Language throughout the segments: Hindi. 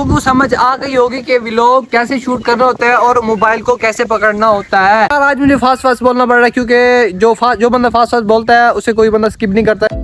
लोगों को समझ आ गई होगी कि व्लॉग कैसे शूट करना होता है और मोबाइल को कैसे पकड़ना होता है। यार आज मुझे फास्ट बोलना पड़ रहा है क्योंकि जो बंदा फास्ट बोलता है उसे कोई बंदा स्किप नहीं करता है।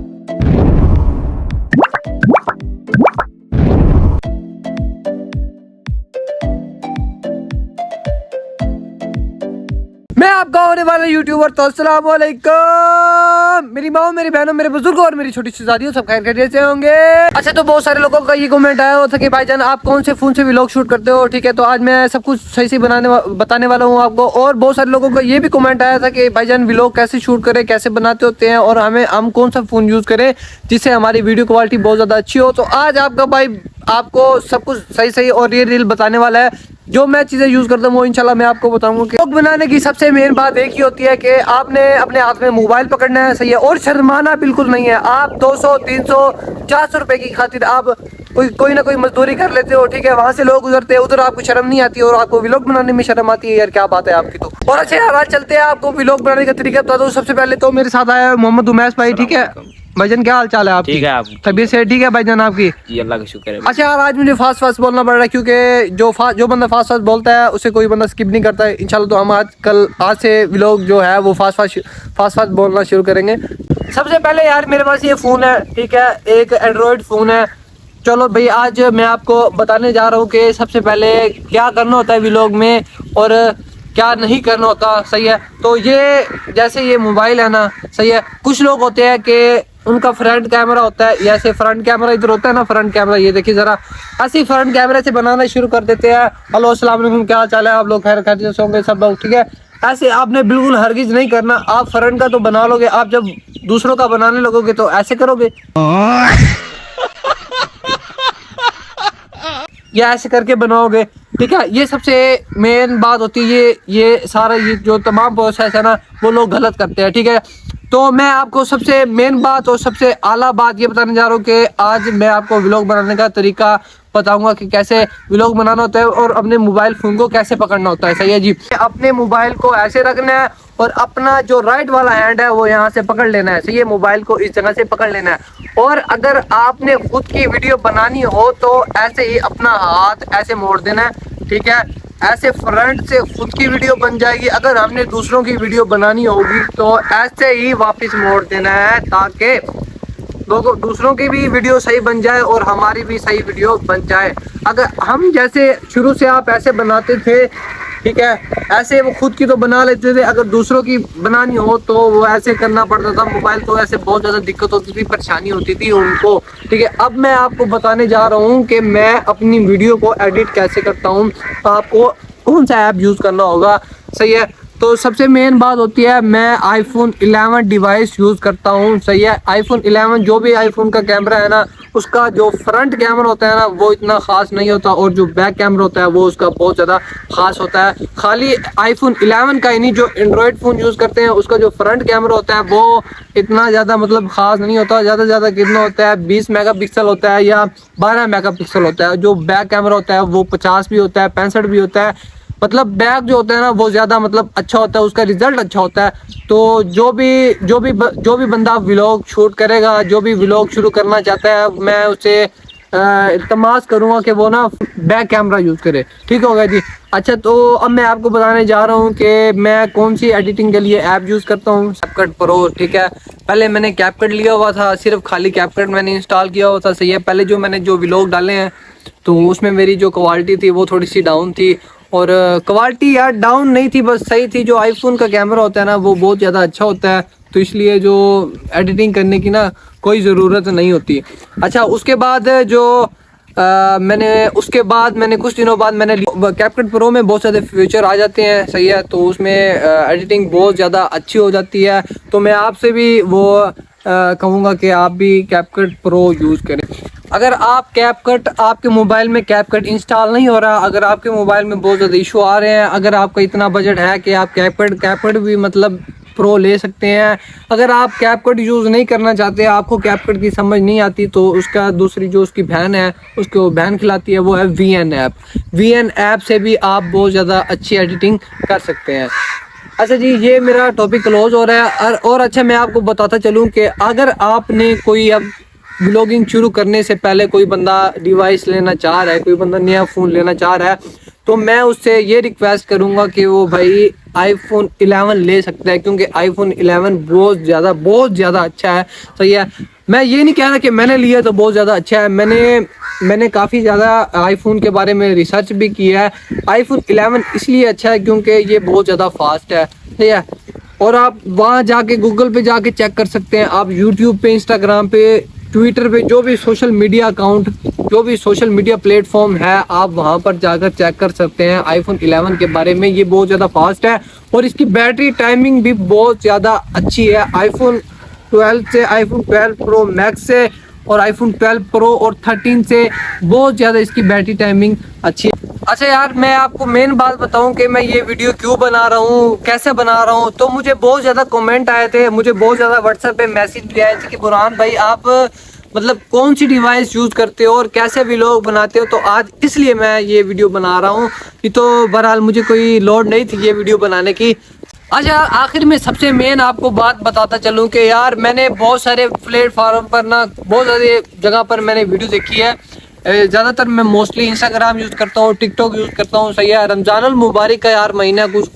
मैं आपका होने वाला यूट्यूबर। तो अस्सलाम वालेकुम मेरी माँ, मेरी बहनों, मेरे बुजुर्गों और मेरी छोटी शहजादियों, सब खैर खैरियत से होंगे। अच्छा, तो बहुत सारे लोगों का ये कमेंट आया हुआ था कि भाईजान आप कौन से फोन से व्लॉग शूट करते हो। ठीक है, तो आज मैं सब कुछ सही से बताने वाला हूँ आपको। और बहुत सारे लोगों का ये भी कमेंट आया था कि भाईजान व्लॉग कैसे शूट करें, कैसे बनाते होते हैं और हम कौन सा फोन यूज करें जिससे हमारी वीडियो क्वालिटी बहुत ज्यादा अच्छी हो। तो आज आपका भाई आपको सब कुछ सही और रियल बताने वाला है। जो मैं चीजें यूज करता हूँ वो इंशाल्लाह मैं आपको बताऊंगा। कि व्लॉग बनाने की सबसे मेन बात एक ही होती है कि आपने अपने हाथ में मोबाइल पकड़ना है, सही है, और शर्माना बिल्कुल नहीं है। आप 200 300 400 रुपए की खातिर आप कोई ना कोई मजदूरी कर लेते हो। ठीक है, वहां से लोग गुजरते हैं, उधर आपको शर्म नहीं आती और आपको व्लॉग बनाने में शर्म आती है। यार क्या बात है आपकी तो। और अच्छा यार आज चलते हैं, आपको व्लॉग बनाने का तरीका बता दो। सबसे पहले तो मेरे साथ आया है मोहम्मद उमैस भाई। ठीक है भाईजान, क्या हाल चाल है आपकी? ठीक है, आप तबीयत से ठीक है भाईजान आपकी? जी अल्लाह का शुक्र है। अच्छा यार आज मुझे फास्ट बोलना पड़ रहा है क्योंकि जो बंदा फास्ट बोलता है उसे कोई बंदा स्किप नहीं करता है। इंशाल्लाह तो हम आज से व्लॉग जो है वो फास्ट बोलना शुरू करेंगे। सबसे पहले यार मेरे पास ये फ़ोन है, ठीक है, एक एंड्रॉयड फ़ोन है। चलो भाई आज मैं आपको बताने जा रहा हूँ कि सबसे पहले क्या करना होता है व्लॉग में और क्या नहीं करना होता, सही है। तो ये जैसे ये मोबाइल है ना, सही है, कुछ लोग होते हैं कि उनका फ्रंट कैमरा होता है, ऐसे फ्रंट कैमरा इधर होता है ना, फ्रंट कैमरा ये देखिए जरा, ऐसे फ्रंट कैमरे से बनाना शुरू कर देते हैं। हेलो अस्सलाम वालेकुम, क्या हाल चाल है, आप लोग खैर खैरियत से होंगे सब लोग, ठीक है। ऐसे आपने बिल्कुल हरगिज नहीं करना। आप फ्रंट का तो बना लोगे, आप जब दूसरों का बनाने लगोगे तो ऐसे करोगे या ऐसे करके बनाओगे, ठीक है। ये सबसे मेन बात होती है। ये सारा ये जो तमाम प्रोसेस है ना वो लोग गलत करते हैं, ठीक है। तो मैं आपको सबसे मेन बात और सबसे आला बात ये बताने जा रहा हूँ कि आज मैं आपको व्लॉग बनाने का तरीका बताऊंगा कि कैसे व्लॉग बनाना होता है और अपने मोबाइल फ़ोन को कैसे पकड़ना होता है, सही है जी। अपने मोबाइल को ऐसे रखना है और अपना जो राइट वाला हैंड है वो यहाँ से पकड़ लेना है, सही है। मोबाइल को इस जगह से पकड़ लेना है और अगर आपने खुद की वीडियो बनानी हो तो ऐसे ही अपना हाथ ऐसे मोड़ देना है, ठीक है। ऐसे फ्रंट से खुद की वीडियो बन जाएगी। अगर हमने दूसरों की वीडियो बनानी होगी तो ऐसे ही वापस मोड़ देना है ताकि लोगों दूसरों की भी वीडियो सही बन जाए और हमारी भी सही वीडियो बन जाए। अगर हम जैसे शुरू से आप ऐसे बनाते थे, ठीक है, ऐसे वो खुद की तो बना लेते थे, अगर दूसरों की बनानी हो तो वो ऐसे करना पड़ता था। मोबाइल तो ऐसे बहुत ज़्यादा दिक्कत होती थी, परेशानी होती थी उनको, ठीक है। अब मैं आपको बताने जा रहा हूँ कि मैं अपनी वीडियो को एडिट कैसे करता हूँ, आपको कौन सा ऐप यूज़ करना होगा, सही है। तो सबसे मेन बात होती है मैं iPhone 11 डिवाइस यूज़ करता हूँ, सही है। iPhone 11 जो भी iPhone का कैमरा है ना उसका जो फ्रंट कैमरा होता है ना वो इतना ख़ास नहीं होता और जो बैक कैमरा होता है वो उसका बहुत ज़्यादा ख़ास होता है। खाली iPhone 11 का ही नहीं, जो एंड्रॉयड फ़ोन यूज़ करते हैं उसका जो फ्रंट कैमरा होता है वो इतना ज़्यादा मतलब ख़ास नहीं होता। ज़्यादा से ज़्यादा कितना होता है 20 मेगापिक्सल होता है या 12 मेगापिक्सल होता है। जो बैक कैमरा होता है वो 50 भी होता है, 65 भी होता है। मतलब बैक जो होता है ना वो ज़्यादा मतलब अच्छा होता है, उसका रिजल्ट अच्छा होता है। तो जो भी बंदा व्लॉग शूट करेगा, जो भी व्लॉग शुरू करना चाहता है, मैं उसे इल्तमास करूँगा कि वो ना बैक कैमरा यूज़ करे, ठीक होगा जी। अच्छा, तो अब मैं आपको बताने जा रहा हूँ कि मैं कौन सी एडिटिंग के लिए ऐप यूज़ करता हूँ। कैपकट प्रो, ठीक है। पहले मैंने कैपकट लिया हुआ था, सिर्फ खाली कैपकट मैंने इंस्टॉल किया हुआ था, सही है। पहले जो मैंने व्लॉग डाले हैं तो उसमें मेरी जो क्वालिटी थी वो थोड़ी सी डाउन थी और क्वालिटी यार डाउन नहीं थी, बस सही थी। जो आईफोन का कैमरा होता है ना वो बहुत ज़्यादा अच्छा होता है, तो इसलिए जो एडिटिंग करने की ना कोई ज़रूरत नहीं होती। अच्छा, उसके बाद मैंने कुछ दिनों बाद मैंने कैपकट प्रो में बहुत ज़्यादा फीचर आ जाते हैं, सही है। तो उसमें एडिटिंग बहुत ज़्यादा अच्छी हो जाती है। तो मैं आपसे भी वो कहूँगा कि आप भी कैपकट प्रो यूज़ करें। अगर आप कैपकट आपके मोबाइल में कैपकट इंस्टॉल नहीं हो रहा, अगर आपके मोबाइल में बहुत ज़्यादा इशू आ रहे हैं, अगर आपका इतना बजट है कि आप कैपकट भी मतलब प्रो ले सकते हैं, अगर आप कैपकट यूज़ नहीं करना चाहते, आपको कैपकट की समझ नहीं आती, तो उसका दूसरी जो उसकी बहन है उसको बहन खिलाती है, वो है VN ऐप। VN ऐप से भी आप बहुत ज़्यादा अच्छी एडिटिंग कर सकते हैं। अच्छा जी, ये मेरा टॉपिक क्लोज हो रहा है। और अच्छा मैं आपको बताता चलूँ कि अगर आपने कोई अब व्लॉगिंग शुरू करने से पहले कोई बंदा डिवाइस लेना चाह रहा है, कोई बंदा नया फ़ोन लेना चाह रहा है, तो मैं उससे ये रिक्वेस्ट करूँगा कि वो भाई आईफोन 11 ले सकता है, क्योंकि आईफोन 11 बहुत ज़्यादा अच्छा है। सही है, मैं ये नहीं कह रहा कि मैंने लिया तो बहुत ज़्यादा अच्छा है, मैंने काफ़ी ज़्यादा आईफोन के बारे में रिसर्च भी किया है। आईफोन 11 इसलिए अच्छा है क्योंकि ये बहुत ज़्यादा फास्ट है। ठीक है, और आप वहाँ जाके गूगल पे जाके चेक कर सकते हैं, आप यूट्यूब पे, इंस्टाग्राम पे, ट्विटर पे, जो भी सोशल मीडिया अकाउंट, जो भी सोशल मीडिया प्लेटफॉर्म है, आप वहाँ पर जाकर चेक कर सकते हैं आईफोन 11 के बारे में। ये बहुत ज़्यादा फास्ट है और इसकी बैटरी टाइमिंग भी बहुत ज़्यादा अच्छी है। आईफोन 12 से, आईफोन 12 प्रो मैक्स से और आईफोन 12 प्रो और 13 से बहुत ज़्यादा इसकी बैटरी टाइमिंग अच्छी है। अच्छा यार, मैं आपको मेन बात बताऊं कि मैं ये वीडियो क्यों बना रहा हूँ, कैसे बना रहा हूँ, तो मुझे बहुत ज़्यादा कमेंट आए थे, मुझे बहुत ज़्यादा व्हाट्सएप पे मैसेज भी आए थे कि बुरहान भाई आप मतलब कौन सी डिवाइस यूज़ करते हो और कैसे व्लॉग बनाते हो, तो आज इसलिए मैं ये वीडियो बना रहा हूँ। ये तो बहरहाल मुझे कोई लोड नहीं थी ये वीडियो बनाने की। अच्छा, आखिर में सबसे मेन आपको बात बताता चलूँ कि यार मैंने बहुत सारे प्लेटफार्म पर ना, बहुत सारी जगह पर मैंने वीडियो देखी है। ज़्यादातर मैं मोस्टली इंस्टाग्राम यूज़ करता हूँ, टिकटॉक यूज़ करता हूँ। सही है, रमज़ानुल मुबारक का यार महीना, कुछ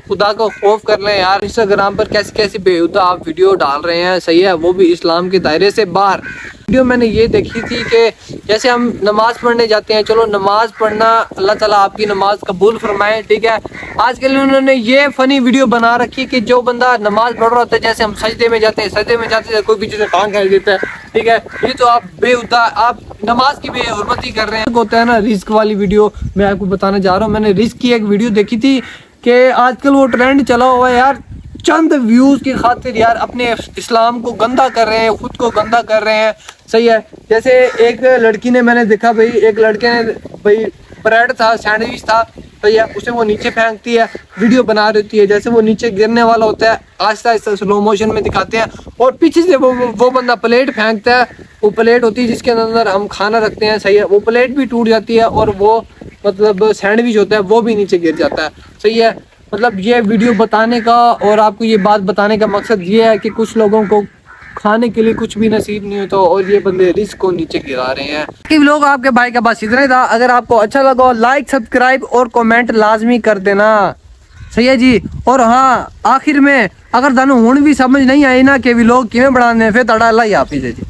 खुदा को खौफ कर लें यार। इंस्टाग्राम पर कैसी कैसी बेहुदा आप वीडियो डाल रहे हैं, सही है, वो भी इस्लाम के दायरे से बाहर। वीडियो मैंने ये देखी थी कि जैसे हम नमाज़ पढ़ने जाते हैं, चलो नमाज़ पढ़ना, अल्लाह ताला आपकी नमाज कबूल फरमाए। ठीक है, आजकल उन्होंने ये फ़नी वीडियो बना रखी कि जो बंदा नमाज़ पढ़ रहा होता है, जैसे हम सजदे में जाते हैं, सजदे में जाते हैं कोई पीछे से टांग खींच देता है। ठीक है, ये तो आप बेहुदा, आप नमाज की बेहुरमती कर रहे हैं। होता है ना रिस्क वाली वीडियो, मैं आपको बताना चाह रहा हूँ। मैंने रिस्क की एक वीडियो देखी थी कि आजकल वो ट्रेंड चला हुआ है यार, चंद व्यूज़ की खातिर यार अपने इस्लाम को गंदा कर रहे हैं, खुद को गंदा कर रहे हैं। सही है, जैसे एक लड़की ने, मैंने देखा भाई, एक लड़के ने भाई ब्रेड था, सैंडविच था, सही है, उसे वो नीचे फेंकती है, वीडियो बना रही होती है, जैसे वो नीचे गिरने वाला होता है, आहिस्ता आहिस्ता स्लो मोशन में दिखाते हैं, और पीछे से वो बंदा प्लेट फेंकता है। वो प्लेट होती है जिसके अंदर हम खाना रखते हैं, सही है, वो प्लेट भी टूट जाती है और वो मतलब सैंडविच होता है वो भी नीचे गिर जाता है। सही है, मतलब ये वीडियो बताने का और आपको ये बात बताने का मकसद ये है कि कुछ लोगों को खाने के लिए कुछ भी नसीब नहीं होता और ये बंदे रिस्क को नीचे गिरा रहे हैं। कि लोग आपके भाई का बस इतना ही था। अगर आपको अच्छा लगा, लाइक, सब्सक्राइब और कमेंट लाजमी कर देना। सही है जी। और हाँ, आखिर में अगर थानू हुण भी समझ नहीं आई ना कि व्लॉग किवें बनाने, फिर तुहाडा अल्लाह ही हाफिज़ है जी।